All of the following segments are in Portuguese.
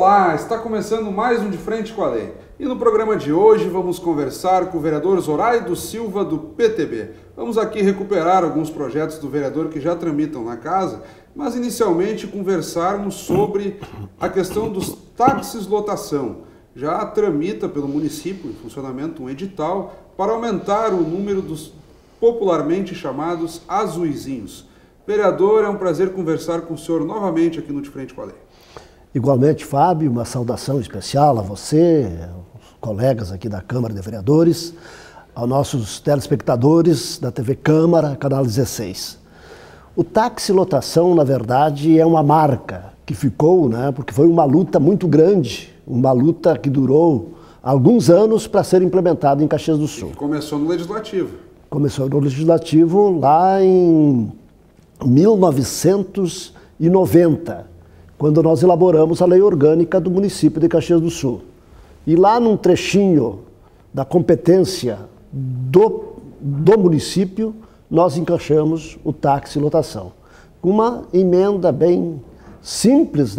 Olá, está começando mais um De Frente com a Lei. E no programa de hoje vamos conversar com o vereador Zoraído Silva do PTB. Vamos aqui recuperar alguns projetos do vereador que já tramitam na casa, mas inicialmente conversarmos sobre a questão dos táxis lotação. Já tramita pelo município em funcionamento um edital para aumentar o número dos popularmente chamados azuizinhos. Vereador, é um prazer conversar com o senhor novamente aqui no De Frente com a Lei. Igualmente, Fábio, uma saudação especial a você, aos colegas aqui da Câmara de Vereadores, aos nossos telespectadores da TV Câmara, Canal 16. O táxi lotação, na verdade, é uma marca que ficou, porque foi uma luta muito grande, uma luta que durou alguns anos para ser implementada em Caxias do Sul. E começou no Legislativo. Começou no Legislativo lá em 1990. Quando nós elaboramos a lei orgânica do município de Caxias do Sul. E lá num trechinho da competência do município, nós encaixamos o táxi lotação. Uma emenda bem simples,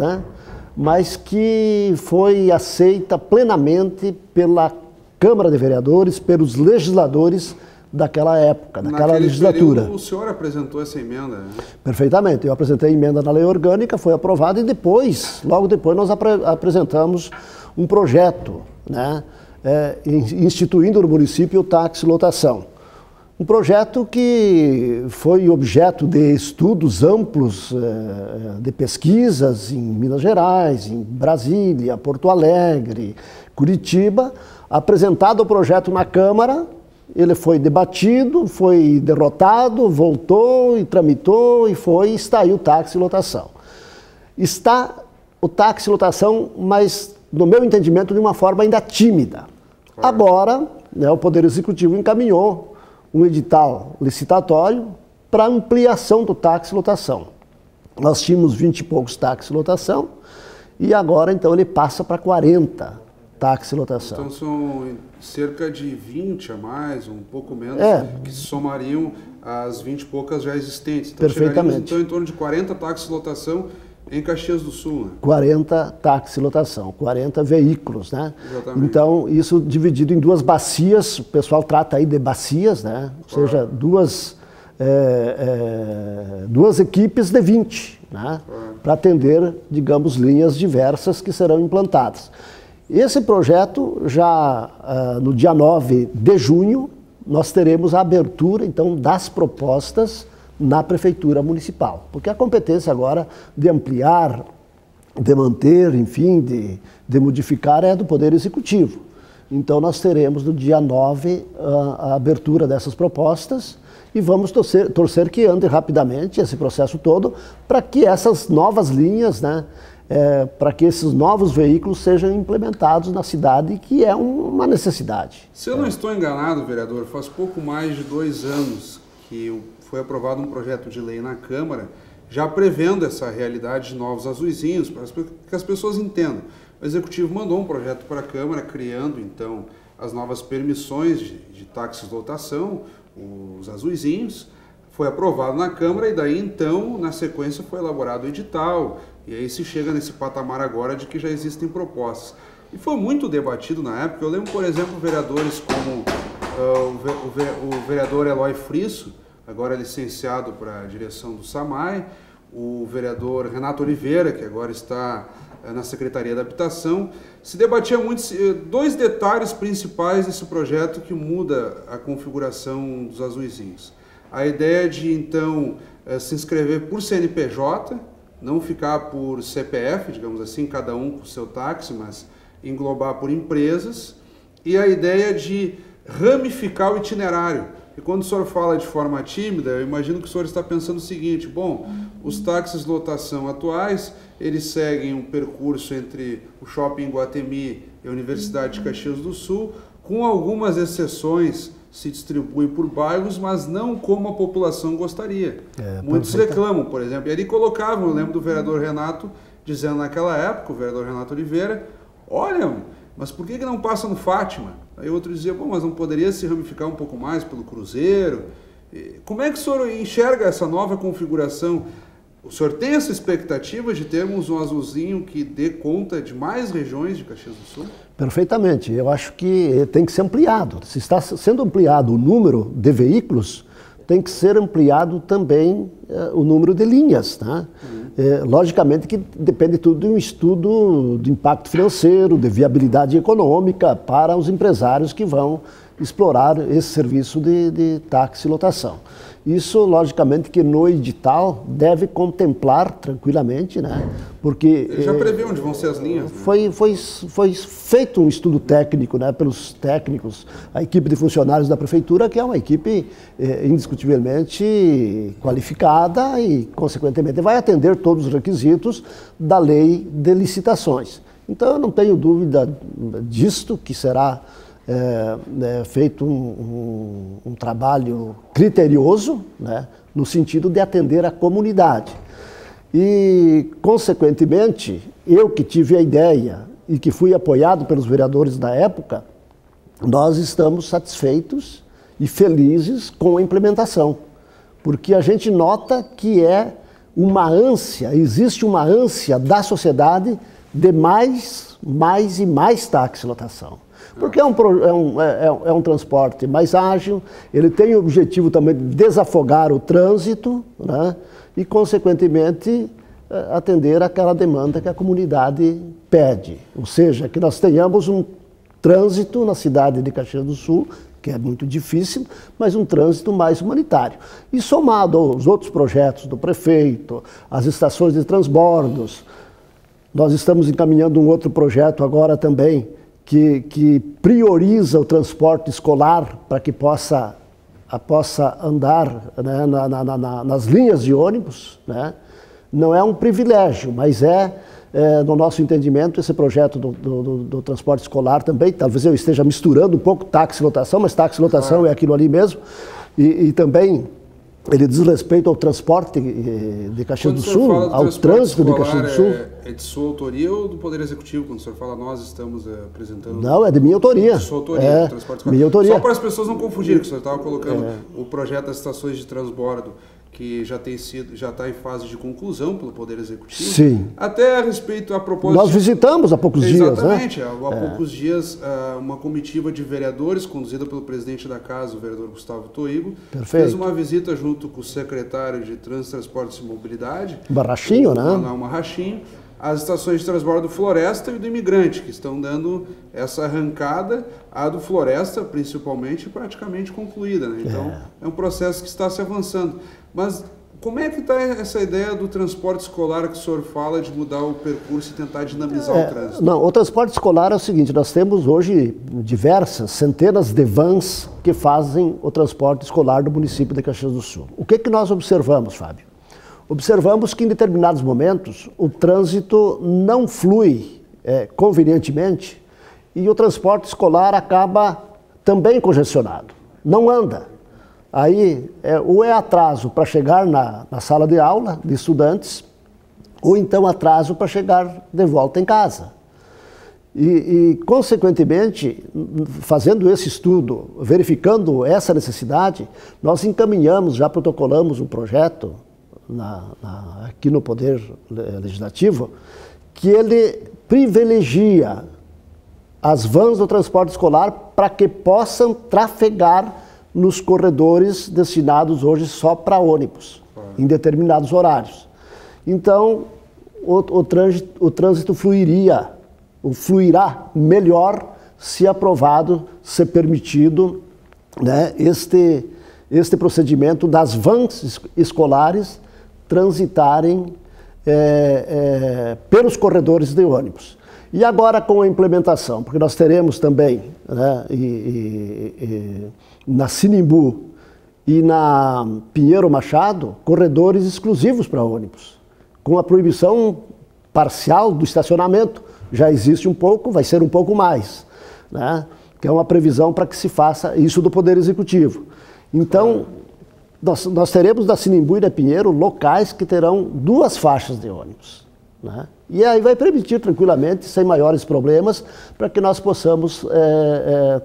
mas que foi aceita plenamente pela Câmara de Vereadores, pelos legisladores daquela época, daquela legislatura. Período, o senhor apresentou essa emenda, né? Perfeitamente. Eu apresentei a emenda na lei orgânica, foi aprovada e depois, logo depois, nós apresentamos um projeto, instituindo no município o táxi lotação. Um projeto que foi objeto de estudos amplos, de pesquisas em Minas Gerais, em Brasília, Porto Alegre, Curitiba, apresentado o projeto na Câmara. Ele foi debatido, foi derrotado, voltou e tramitou e está aí o táxi lotação. Está o táxi lotação, mas, no meu entendimento, de uma forma ainda tímida. Agora, o Poder Executivo encaminhou um edital licitatório para ampliação do táxi lotação. Nós tínhamos 20 e poucos táxi lotação e agora, então, ele passa para 40 táxi lotação. Então são cerca de 20 a mais, um pouco menos, que somariam as 20 e poucas já existentes. Então perfeitamente. Então em torno de 40 táxi lotação em Caxias do Sul. 40 táxi lotação, 40 veículos, Exatamente. Então isso dividido em duas bacias, o pessoal trata aí de bacias, ou seja, duas equipes de 20, para atender, digamos, linhas diversas que serão implantadas. Esse projeto, já no dia 9 de junho, nós teremos a abertura, então, das propostas na Prefeitura Municipal. Porque a competência agora de ampliar, de manter, enfim, de modificar é do Poder Executivo. Então, nós teremos no dia 9 a abertura dessas propostas e vamos torcer que ande rapidamente esse processo todo para que essas novas linhas, para que esses novos veículos sejam implementados na cidade, que é uma necessidade. Se eu não estou enganado, vereador, faz pouco mais de 2 anos que foi aprovado um projeto de lei na Câmara, já prevendo essa realidade de novos azuizinhos, para que as pessoas entendam. O Executivo mandou um projeto para a Câmara, criando, então, as novas permissões de táxis lotação, os azuizinhos. Foi aprovado na Câmara e daí, então, na sequência, foi elaborado o edital. E aí se chega nesse patamar agora de que já existem propostas. E foi muito debatido na época. Eu lembro, por exemplo, vereadores como o vereador Eloy Frisso, agora licenciado para a direção do SAMAI, o vereador Renato Oliveira, que agora está na Secretaria da Habitação. Se debatia muito 2 detalhes principais desse projeto que muda a configuração dos azuizinhos. A ideia de, então, se inscrever por CNPJ, não ficar por CPF, digamos assim, cada um com o seu táxi, mas englobar por empresas. E a ideia de ramificar o itinerário. E quando o senhor fala de forma tímida, eu imagino que o senhor está pensando o seguinte: bom, os táxis lotação atuais, eles seguem um percurso entre o Shopping Iguatemi e a Universidade de Caxias do Sul, com algumas exceções, se distribui por bairros, mas não como a população gostaria. Muitos reclamam, por exemplo, e ali colocavam, eu lembro do vereador Renato, dizendo naquela época, o vereador Renato Oliveira, olha, mas por que não passa no Fátima? Aí outro dizia, bom, mas não poderia se ramificar um pouco mais pelo Cruzeiro? Como é que o senhor enxerga essa nova configuração? O senhor tem essa expectativa de termos um azulzinho que dê conta de mais regiões de Caxias do Sul? Perfeitamente. Eu acho que tem que ser ampliado. Se está sendo ampliado o número de veículos, tem que ser ampliado também o número de linhas. Tá? Logicamente que depende tudo de um estudo de impacto financeiro, de viabilidade econômica para os empresários que vão explorar esse serviço de táxi lotação. Isso, logicamente, que no edital deve contemplar tranquilamente, né? Porque... Ele já prevê onde vão ser as linhas. Né? Foi feito um estudo técnico, né, pelos técnicos, a equipe de funcionários da prefeitura, que é uma equipe indiscutivelmente qualificada e, consequentemente, vai atender todos os requisitos da lei de licitações. Então, eu não tenho dúvida disto, que será... feito um trabalho criterioso, né, no sentido de atender a comunidade. E, consequentemente, eu que tive a ideia e que fui apoiado pelos vereadores da época, nós estamos satisfeitos e felizes com a implementação, porque a gente nota que é uma ânsia, existe uma ânsia da sociedade de mais e mais táxi lotação. Porque é um transporte mais ágil, ele tem o objetivo também de desafogar o trânsito, né, e, consequentemente, atender aquela demanda que a comunidade pede. Ou seja, que nós tenhamos um trânsito na cidade de Caxias do Sul, que é muito difícil, mas um trânsito mais humanitário. E somado aos outros projetos do prefeito, as estações de transbordos, nós estamos encaminhando um outro projeto agora também, que prioriza o transporte escolar para que possa andar, né, nas linhas de ônibus, né? Não é um privilégio, mas no nosso entendimento, esse projeto do transporte escolar também, talvez eu esteja misturando um pouco táxi-lotação, mas táxi-lotação é aquilo ali mesmo, e também ele diz respeito ao transporte de Caxias do Sul, ao trânsito de Caxias do Sul. É de sua autoria ou do Poder Executivo? Quando o senhor fala nós estamos apresentando... Não, é de minha autoria. De sua autoria, transporte escolar. Minha autoria. Só para as pessoas não confundirem, que o senhor estava colocando o projeto das estações de transbordo, que já está em fase de conclusão pelo Poder Executivo. Sim. Até a respeito, a propósito... Nós visitamos há poucos dias, né? Exatamente. Há poucos dias, uma comitiva de vereadores, conduzida pelo presidente da casa, o vereador Gustavo Toigo, fez uma visita junto com o secretário de Trânsito, Transportes e Mobilidade. Barrachinho, né? Manuel Marrachinho. As estações de transbordo do Floresta e do Imigrante, que estão dando essa arrancada, a do Floresta, principalmente, praticamente concluída. Né? Então, é um processo que está se avançando. Mas como é que está essa ideia do transporte escolar que o senhor fala de mudar o percurso e tentar dinamizar o trânsito? Não, o transporte escolar é o seguinte, nós temos hoje centenas de vans que fazem o transporte escolar do município de Caxias do Sul. O que nós observamos, Fábio? Observamos que em determinados momentos o trânsito não flui convenientemente e o transporte escolar acaba também congestionado, não anda. Aí ou é atraso para chegar na sala de aula de estudantes ou então atraso para chegar de volta em casa. E consequentemente, fazendo esse estudo, verificando essa necessidade, nós encaminhamos, já protocolamos um projeto aqui no Poder Legislativo, que ele privilegia as vans do transporte escolar para que possam trafegar nos corredores destinados hoje só para ônibus, em determinados horários. Então, o trânsito fluirá melhor se aprovado, se permitido, né, este procedimento das vans escolares transitarem pelos corredores de ônibus. E agora com a implementação, porque nós teremos também, né, na Sinimbu e na Pinheiro Machado, corredores exclusivos para ônibus, com a proibição parcial do estacionamento. Já existe um pouco, vai ser um pouco mais, né, que é uma previsão para que se faça isso do Poder Executivo. Então, nós teremos da Sinimbu e da Pinheiro locais que terão 2 faixas de ônibus, né? E aí vai permitir tranquilamente, sem maiores problemas, para que nós possamos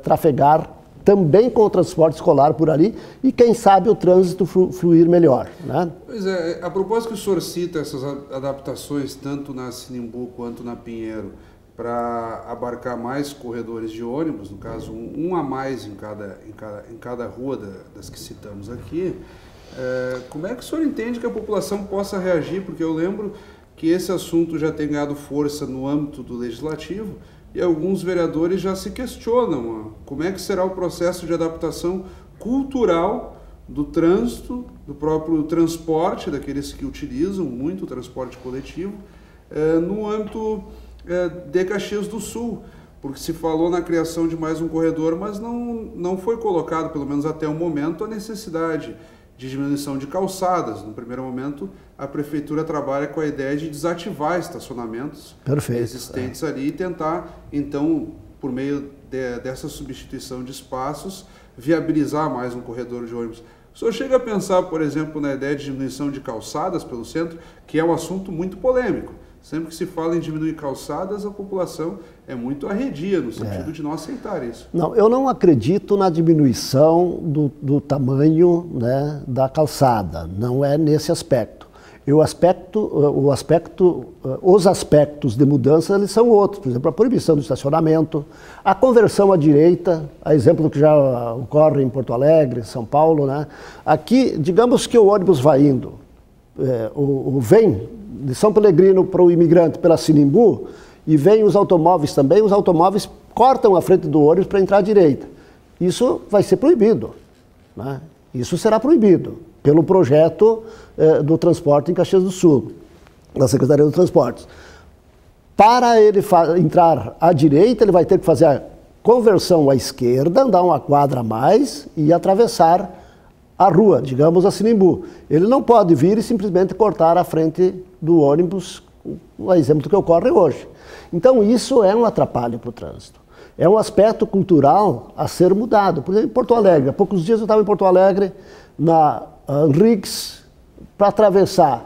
trafegar também com o transporte escolar por ali e, quem sabe, o trânsito fluir melhor, né? Pois é, a propósito que o senhor cita essas adaptações, tanto na Sinimbu quanto na Pinheiro, para abarcar mais corredores de ônibus, no caso um a mais em cada rua das que citamos aqui, como é que o senhor entende que a população possa reagir? Porque eu lembro que esse assunto já tem ganhado força no âmbito do Legislativo e alguns vereadores já se questionam como é que será o processo de adaptação cultural do trânsito, do próprio transporte, daqueles que utilizam muito o transporte coletivo, no âmbito de Caxias do Sul, porque se falou na criação de mais um corredor, mas não foi colocado, pelo menos até o momento, a necessidade de diminuição de calçadas. No primeiro momento, a Prefeitura trabalha com a ideia de desativar estacionamentos existentes ali e tentar, então, por meio dessa substituição de espaços, viabilizar mais um corredor de ônibus. O senhor chega a pensar, por exemplo, na ideia de diminuição de calçadas pelo centro, que é um assunto muito polêmico. Sempre que se fala em diminuir calçadas, a população é muito arredia no sentido de não aceitar isso. Não, eu não acredito na diminuição do tamanho, né, da calçada. Não é nesse aspecto. Os aspectos de mudança, eles são outros. Por exemplo, a proibição do estacionamento, a conversão à direita, a exemplo do que já ocorre em Porto Alegre, São Paulo, né? Aqui, digamos que o ônibus vai indo, vem de São Pelegrino para o imigrante pela Sinimbu, e vem os automóveis também, os automóveis cortam a frente do ônibus para entrar à direita. Isso vai ser proibido, né? Isso será proibido pelo projeto do transporte em Caxias do Sul, da Secretaria dos Transportes. Para ele entrar à direita, ele vai ter que fazer a conversão à esquerda, andar uma quadra a mais e atravessar a rua, digamos a Sinimbu. Ele não pode vir e simplesmente cortar a frente do ônibus, o exemplo que ocorre hoje. Então isso é um atrapalho para o trânsito. É um aspecto cultural a ser mudado. Por exemplo, em Porto Alegre, há poucos dias eu estava em Porto Alegre, na Henriques, para atravessar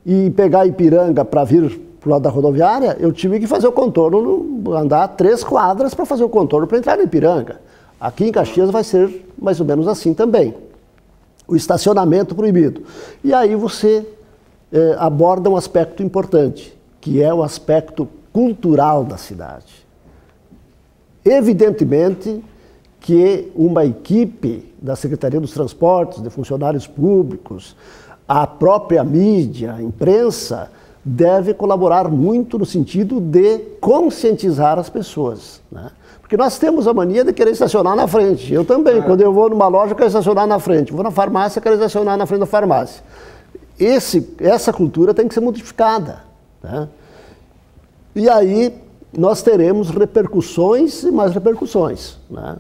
e pegar Ipiranga para vir para o lado da rodoviária, eu tive que fazer o contorno, andar 3 quadras para fazer o contorno para entrar no Ipiranga. Aqui em Caxias vai ser mais ou menos assim também. O estacionamento proibido. E aí você aborda um aspecto importante, que é o aspecto cultural da cidade. Evidentemente que uma equipe da Secretaria dos Transportes, de funcionários públicos, a própria mídia, a imprensa, deve colaborar muito no sentido de conscientizar as pessoas, né? Porque nós temos a mania de querer estacionar na frente. Eu também, quando eu vou numa loja, eu quero estacionar na frente. Vou na farmácia, eu quero estacionar na frente da farmácia. Essa cultura tem que ser modificada, né? E aí nós teremos repercussões e mais repercussões, né?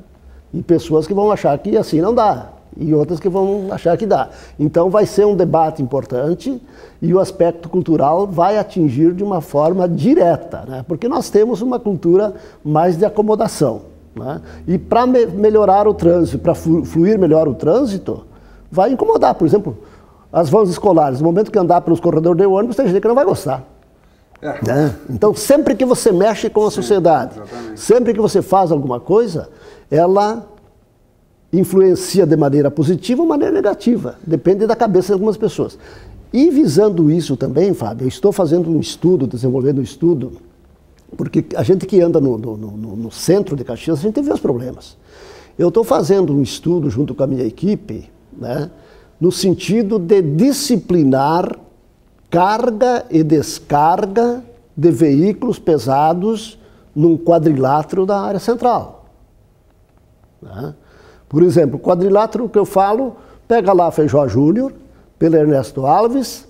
E pessoas que vão achar que assim não dá, e outras que vão achar que dá. Então vai ser um debate importante e o aspecto cultural vai atingir de uma forma direta, né? Porque nós temos uma cultura mais de acomodação, né? E para melhorar o trânsito, para fluir melhor o trânsito, vai incomodar. Por exemplo, as vans escolares, no momento que andar pelos corredores de ônibus, tem gente que não vai gostar. Né? Então, sempre que você mexe com a sociedade, sempre que você faz alguma coisa, ela influencia de maneira positiva ou maneira negativa, depende da cabeça de algumas pessoas. E visando isso também, Fábio, eu estou fazendo um estudo, desenvolvendo um estudo, porque a gente que anda no centro de Caxias, a gente vê os problemas. Eu estou fazendo um estudo junto com a minha equipe, né, no sentido de disciplinar carga e descarga de veículos pesados num quadrilátero da área central, né? Por exemplo, o quadrilátero que eu falo, pega lá Feijó Júnior, pela Ernesto Alves,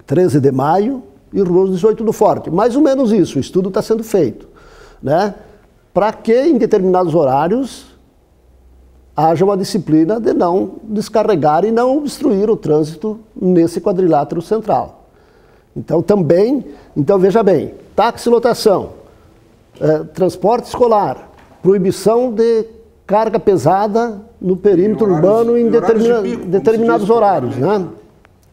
13 de Maio e Rua 18 do Forte. Mais ou menos isso, o estudo está sendo feito, né? Para que em determinados horários haja uma disciplina de não descarregar e não obstruir o trânsito nesse quadrilátero central. Então veja bem, táxi lotação, transporte escolar, proibição de carga pesada no perímetro urbano em determinados horários, né?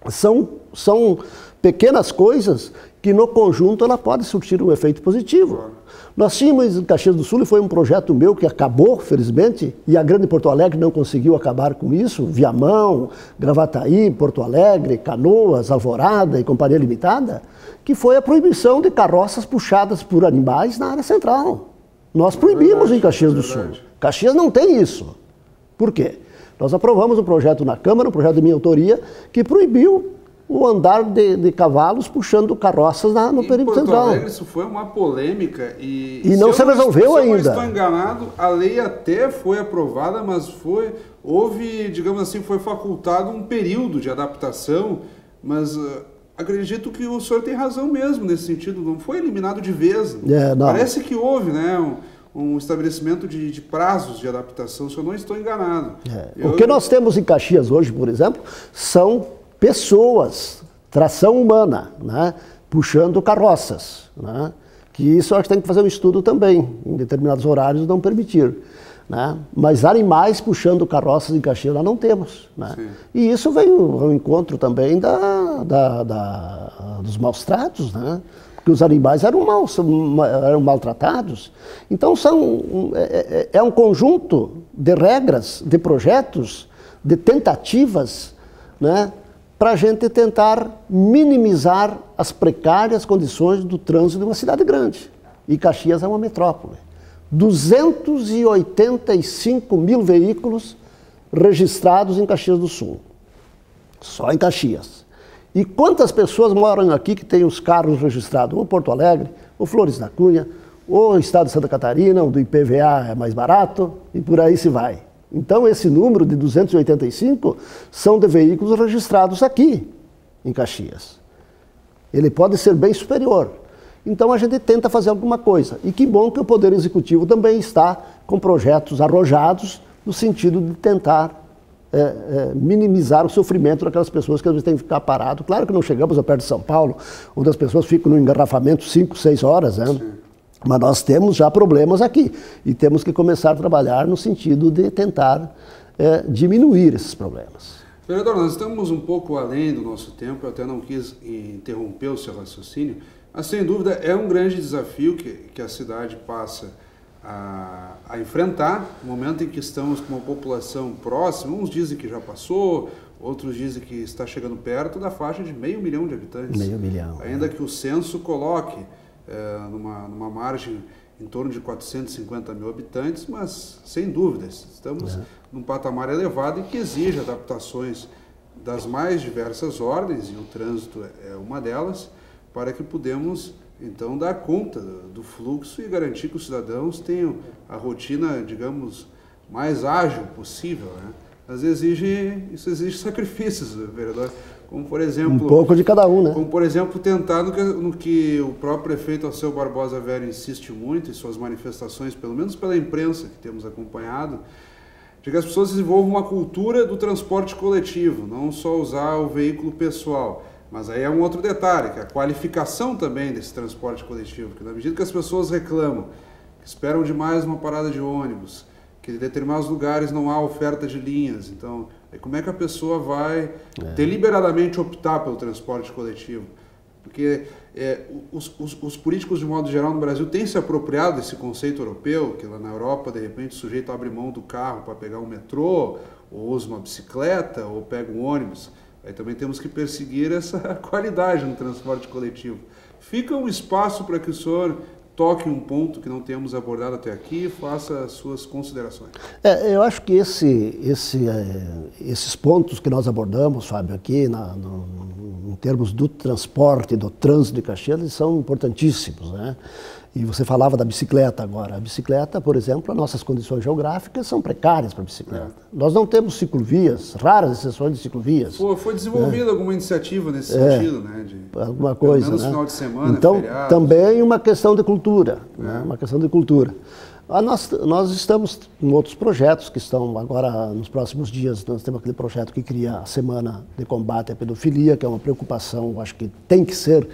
São pequenas coisas que no conjunto ela pode surtir um efeito positivo. Nós tínhamos em Caxias do Sul, e foi um projeto meu que acabou, felizmente, e a Grande Porto Alegre não conseguiu acabar com isso, Viamão, Gravataí, Porto Alegre, Canoas, Alvorada e Companhia Limitada, que foi a proibição de carroças puxadas por animais na área central. Nós proibimos em Caxias do Sul. Caxias não tem isso. Por quê? Nós aprovamos um projeto na Câmara, um projeto de minha autoria, que proibiu o andar de cavalos puxando carroças no perímetro central. Em Porto Alegre isso foi uma polêmica e não se resolveu ainda. Se eu não estou enganado, a lei até foi aprovada, mas houve, digamos assim, foi facultado um período de adaptação, mas acredito que o senhor tem razão mesmo nesse sentido, não foi eliminado de vez. Parece que houve, né, um estabelecimento de prazos de adaptação, se eu não estou enganado. O que nós temos em Caxias hoje, por exemplo, são pessoas, tração humana, né, puxando carroças, né, que isso acho que tem que fazer um estudo também, em determinados horários não permitir. Né, mas animais puxando carroças em Caxias nós não temos. Né, e isso vem ao encontro também dos maus tratos, né, porque os animais eram maltratados. Então é um conjunto de regras, de projetos, de tentativas, né, para a gente tentar minimizar as precárias condições do trânsito de uma cidade grande. E Caxias é uma metrópole. 285 mil veículos registrados em Caxias do Sul. Só em Caxias. E quantas pessoas moram aqui que têm os carros registrados? Ou Porto Alegre, ou Flores da Cunha, ou Estado de Santa Catarina, onde o IPVA é mais barato, e por aí se vai. Então, esse número de 285 são de veículos registrados aqui, em Caxias. Ele pode ser bem superior. Então, a gente tenta fazer alguma coisa. E que bom que o Poder Executivo também está com projetos arrojados no sentido de tentar minimizar o sofrimento daquelas pessoas que às vezes têm que ficar parado. Claro que não chegamos a perto de São Paulo, onde as pessoas ficam no engarrafamento 5, 6 horas, né? Mas nós temos já problemas aqui e temos que começar a trabalhar no sentido de tentar diminuir esses problemas. Vereador, nós estamos um pouco além do nosso tempo, eu até não quis interromper o seu raciocínio, mas sem dúvida é um grande desafio que a cidade passa a enfrentar, no momento em que estamos com uma população próxima, uns dizem que já passou, outros dizem que está chegando perto da faixa de 500 mil de habitantes. 500 mil. Ainda que o censo coloque numa margem em torno de 450 mil habitantes, mas sem dúvidas, estamos num patamar elevado e que exige adaptações das mais diversas ordens, e o trânsito é uma delas, para que podemos então dar conta do fluxo e garantir que os cidadãos tenham a rotina, digamos, mais ágil possível, né? Mas isso exige sacrifícios, vereador. Como, por exemplo, um pouco de cada um, né? Como, por exemplo, tentar no que o próprio prefeito Alceu Barbosa Weber insiste muito em suas manifestações, pelo menos pela imprensa que temos acompanhado, de que as pessoas desenvolvam uma cultura do transporte coletivo, não só usar o veículo pessoal. Mas aí é um outro detalhe, que é a qualificação também desse transporte coletivo, porque na medida que as pessoas reclamam, que esperam demais uma parada de ônibus, que em determinados lugares não há oferta de linhas, então como é que a pessoa vai deliberadamente optar pelo transporte coletivo? Porque os políticos, de modo geral, no Brasil têm se apropriado desse conceito europeu, que lá na Europa, de repente, o sujeito abre mão do carro para pegar um metrô, ou usa uma bicicleta, ou pega um ônibus. Aí também temos que perseguir essa qualidade no transporte coletivo. Fica um espaço para que o senhor toque um ponto que não temos abordado até aqui e faça as suas considerações. Eu acho que esses pontos que nós abordamos, Fábio, aqui em termos do transporte, do trânsito de Caxias, eles são importantíssimos, né? E você falava da bicicleta agora. A bicicleta, por exemplo, as nossas condições geográficas são precárias para a bicicleta. Nós não temos ciclovias, raras exceções de ciclovias. Foi desenvolvida alguma iniciativa nesse sentido, né? Alguma coisa, pelo menos né? Final de semana, então, feriados. Também uma questão de cultura, né? Uma questão de cultura. Nós estamos em outros projetos que estão agora, nos próximos dias, nós temos aquele projeto que cria a Semana de Combate à Pedofilia, que é uma preocupação, acho que tem que ser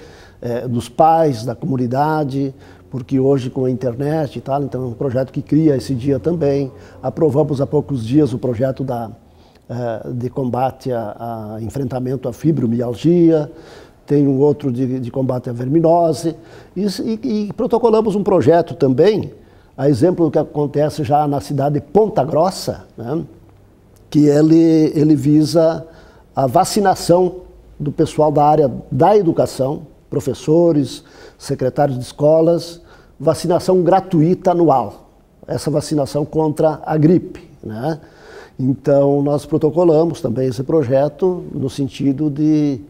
dos pais, da comunidade, porque hoje com a internet e tal, então é um projeto que cria esse dia também. Aprovamos há poucos dias o projeto de combate a enfrentamento à fibromialgia. tem um outro de combate à verminose, e protocolamos um projeto também, a exemplo do que acontece já na cidade de Ponta Grossa, né, que ele visa a vacinação do pessoal da área da educação, professores, secretários de escolas, vacinação gratuita anual, essa vacinação contra a gripe, né? Então, nós protocolamos também esse projeto no sentido de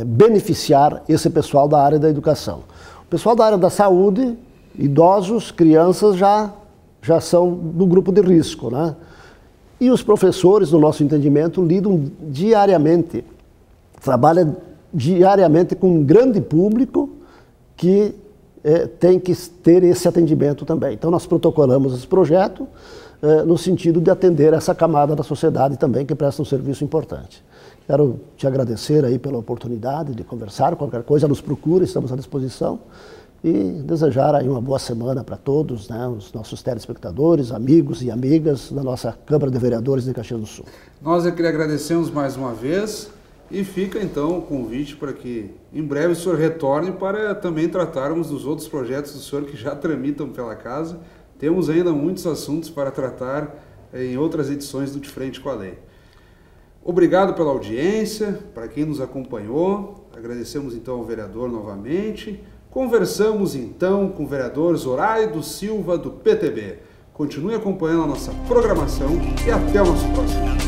beneficiar esse pessoal da área da educação. O pessoal da área da saúde, idosos, crianças já são do grupo de risco, né? E os professores, no nosso entendimento, lidam diariamente, trabalham diariamente com um grande público que tem que ter esse atendimento também. Então, nós protocolamos esse projeto no sentido de atender essa camada da sociedade também, que presta um serviço importante. Quero te agradecer aí pela oportunidade de conversar, qualquer coisa nos procure, estamos à disposição, e desejar aí uma boa semana para todos, né, os nossos telespectadores, amigos e amigas da nossa Câmara de Vereadores de Caxias do Sul. Nós é que lhe agradecemos mais uma vez e fica então o convite para que em breve o senhor retorne para também tratarmos dos outros projetos do senhor que já tramitam pela casa. Temos ainda muitos assuntos para tratar em outras edições do De Frente com a Lei. Obrigado pela audiência, para quem nos acompanhou. Agradecemos então ao vereador novamente. Conversamos então com o vereador Zoraido Silva, do PTB. Continue acompanhando a nossa programação e até o nosso próximo.